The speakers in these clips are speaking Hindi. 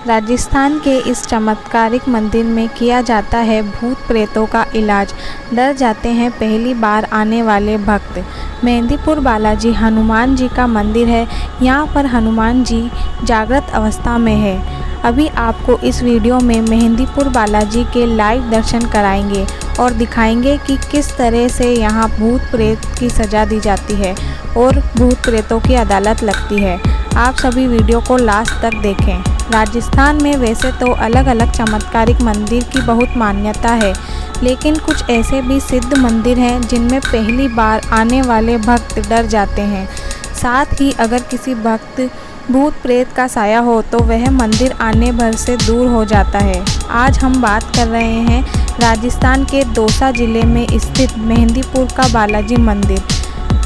राजस्थान के इस चमत्कारिक मंदिर में किया जाता है भूत प्रेतों का इलाज। डर जाते हैं पहली बार आने वाले भक्त। मेहंदीपुर बालाजी हनुमान जी का मंदिर है। यहाँ पर हनुमान जी जागृत अवस्था में है। अभी आपको इस वीडियो में मेहंदीपुर बालाजी के लाइव दर्शन कराएंगे और दिखाएंगे कि किस तरह से यहाँ भूत प्रेत की सज़ा दी जाती है और भूत प्रेतों की अदालत लगती है। आप सभी वीडियो को लास्ट तक देखें। राजस्थान में वैसे तो अलग अलग चमत्कारिक मंदिर की बहुत मान्यता है, लेकिन कुछ ऐसे भी सिद्ध मंदिर हैं जिनमें पहली बार आने वाले भक्त डर जाते हैं। साथ ही अगर किसी भक्त भूत प्रेत का साया हो तो वह मंदिर आने भर से दूर हो जाता है। आज हम बात कर रहे हैं राजस्थान के दौसा जिले में स्थित मेहंदीपुर का बालाजी मंदिर।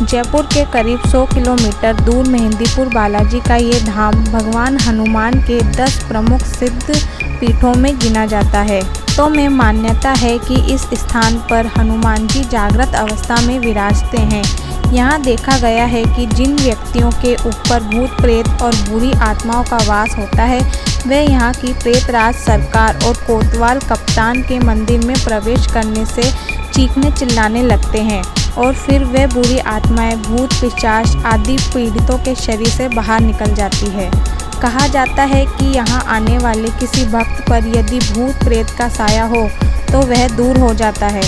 जयपुर के करीब 100 किलोमीटर दूर मेहंदीपुर बालाजी का ये धाम भगवान हनुमान के 10 प्रमुख सिद्ध पीठों में गिना जाता है। तो में मान्यता है कि इस स्थान पर हनुमान जी जागृत अवस्था में विराजते हैं। यहाँ देखा गया है कि जिन व्यक्तियों के ऊपर भूत प्रेत और बुरी आत्माओं का वास होता है वे यहाँ की प्रेतराज सरकार और कोतवाल कप्तान के मंदिर में प्रवेश करने से चीखने चिल्लाने लगते हैं और फिर वे बुरी आत्माएं भूत पिशाच आदि पीड़ितों के शरीर से बाहर निकल जाती है। कहा जाता है कि यहाँ आने वाले किसी भक्त पर यदि भूत प्रेत का साया हो तो वह दूर हो जाता है।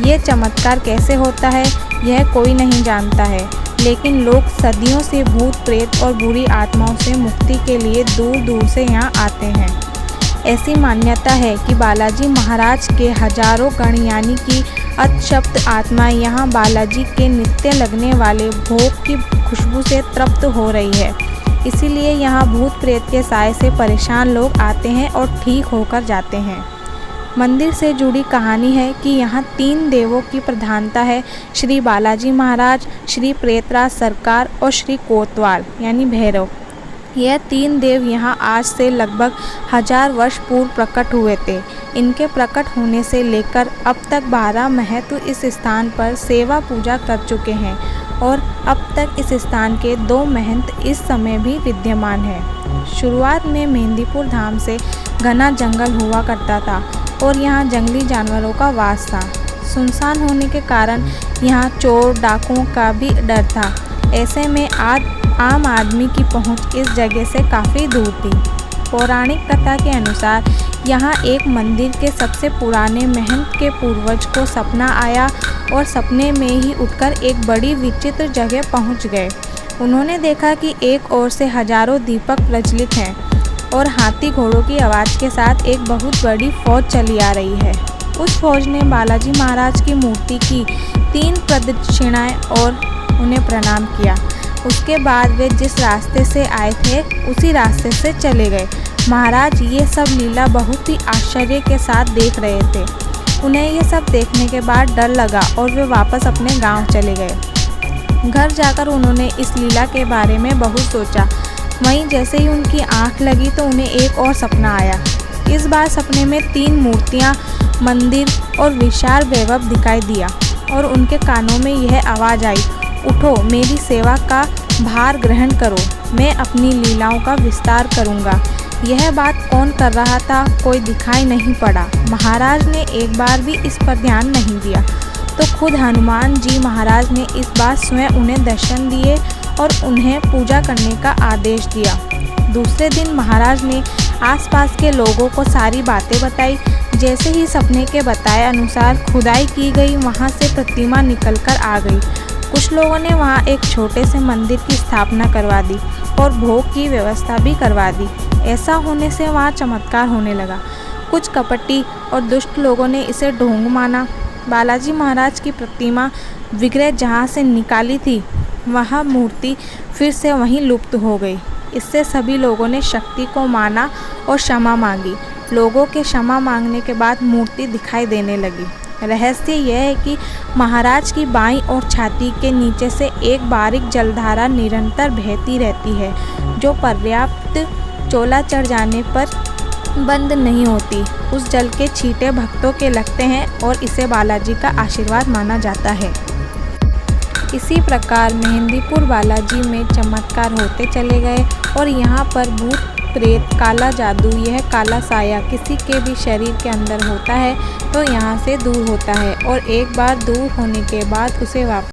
ये चमत्कार कैसे होता है यह कोई नहीं जानता है, लेकिन लोग सदियों से भूत प्रेत और बुरी आत्माओं से मुक्ति के लिए दूर दूर से यहाँ आते हैं। ऐसी मान्यता है कि बालाजी महाराज के हजारों गण यानी कि अतशब्द आत्माएं यहाँ बालाजी के नित्य लगने वाले भोग की खुशबू से तृप्त हो रही है। इसीलिए यहाँ भूत प्रेत के साए से परेशान लोग आते हैं और ठीक होकर जाते हैं। मंदिर से जुड़ी कहानी है कि यहाँ 3 देवों की प्रधानता है, श्री बालाजी महाराज, श्री प्रेतराज सरकार और श्री कोतवाल यानी भैरव। यह 3 देव यहाँ आज से लगभग 1000 वर्ष पूर्व प्रकट हुए थे। इनके प्रकट होने से लेकर अब तक 12 महंत इस स्थान पर सेवा पूजा कर चुके हैं और अब तक इस स्थान के 2 महंत इस समय भी विद्यमान हैं। शुरुआत में मेहंदीपुर धाम से घना जंगल हुआ करता था और यहाँ जंगली जानवरों का वास था। सुनसान होने के कारण यहाँ चोर डाकुओं का भी डर था। ऐसे में आम आदमी की पहुंच इस जगह से काफ़ी दूर थी। पौराणिक कथा के अनुसार यहाँ एक मंदिर के सबसे पुराने महंत के पूर्वज को सपना आया और सपने में ही उठकर एक बड़ी विचित्र जगह पहुँच गए। उन्होंने देखा कि एक ओर से हजारों दीपक प्रज्वलित हैं और हाथी घोड़ों की आवाज़ के साथ एक बहुत बड़ी फौज चली आ रही है। उस फौज ने बालाजी महाराज की मूर्ति की 3 प्रदक्षिणाएं और उन्हें प्रणाम किया। उसके बाद वे जिस रास्ते से आए थे उसी रास्ते से चले गए। महाराज ये सब लीला बहुत ही आश्चर्य के साथ देख रहे थे। उन्हें ये सब देखने के बाद डर लगा और वे वापस अपने गांव चले गए। घर जाकर उन्होंने इस लीला के बारे में बहुत सोचा। वहीं जैसे ही उनकी आंख लगी तो उन्हें एक और सपना आया। इस बार सपने में 3 मूर्तियां, मंदिर और विशाल वैभव दिखाई दिया और उनके कानों में यह आवाज़ आई, उठो मेरी सेवा का भार ग्रहण करो, मैं अपनी लीलाओं का विस्तार करूंगा। यह बात कौन कर रहा था कोई दिखाई नहीं पड़ा। महाराज ने एक बार भी इस पर ध्यान नहीं दिया तो खुद हनुमान जी महाराज ने इस बार स्वयं उन्हें दर्शन दिए और उन्हें पूजा करने का आदेश दिया। दूसरे दिन महाराज ने आसपास के लोगों को सारी बातें बताई। जैसे ही सपने के बताए अनुसार खुदाई की गई, वहाँ से प्रतिमा निकलकर आ गई। कुछ लोगों ने वहाँ एक छोटे से मंदिर की स्थापना करवा दी और भोग की व्यवस्था भी करवा दी। ऐसा होने से वहाँ चमत्कार होने लगा। कुछ कपटी और दुष्ट लोगों ने इसे ढोंग माना। बालाजी महाराज की प्रतिमा विग्रह जहाँ से निकाली थी वह मूर्ति फिर से वहीं लुप्त हो गई। इससे सभी लोगों ने शक्ति को माना और क्षमा मांगी। लोगों के क्षमा मांगने के बाद मूर्ति दिखाई देने लगी। रहस्य यह है कि महाराज की बाईं और छाती के नीचे से एक बारीक जलधारा निरंतर बहती रहती है, जो पर्याप्त चोला चढ़ जाने पर बंद नहीं होती। उस जल के छींटे भक्तों के लगते हैं और इसे बालाजी का आशीर्वाद माना जाता है। इसी प्रकार मेहंदीपुर बालाजी में चमत्कार होते चले गए और यहाँ पर भूत प्रेत, काला जादू, यह काला साया किसी के भी शरीर के अंदर होता है तो यहाँ से दूर होता है और एक बार दूर होने के बाद उसे वापस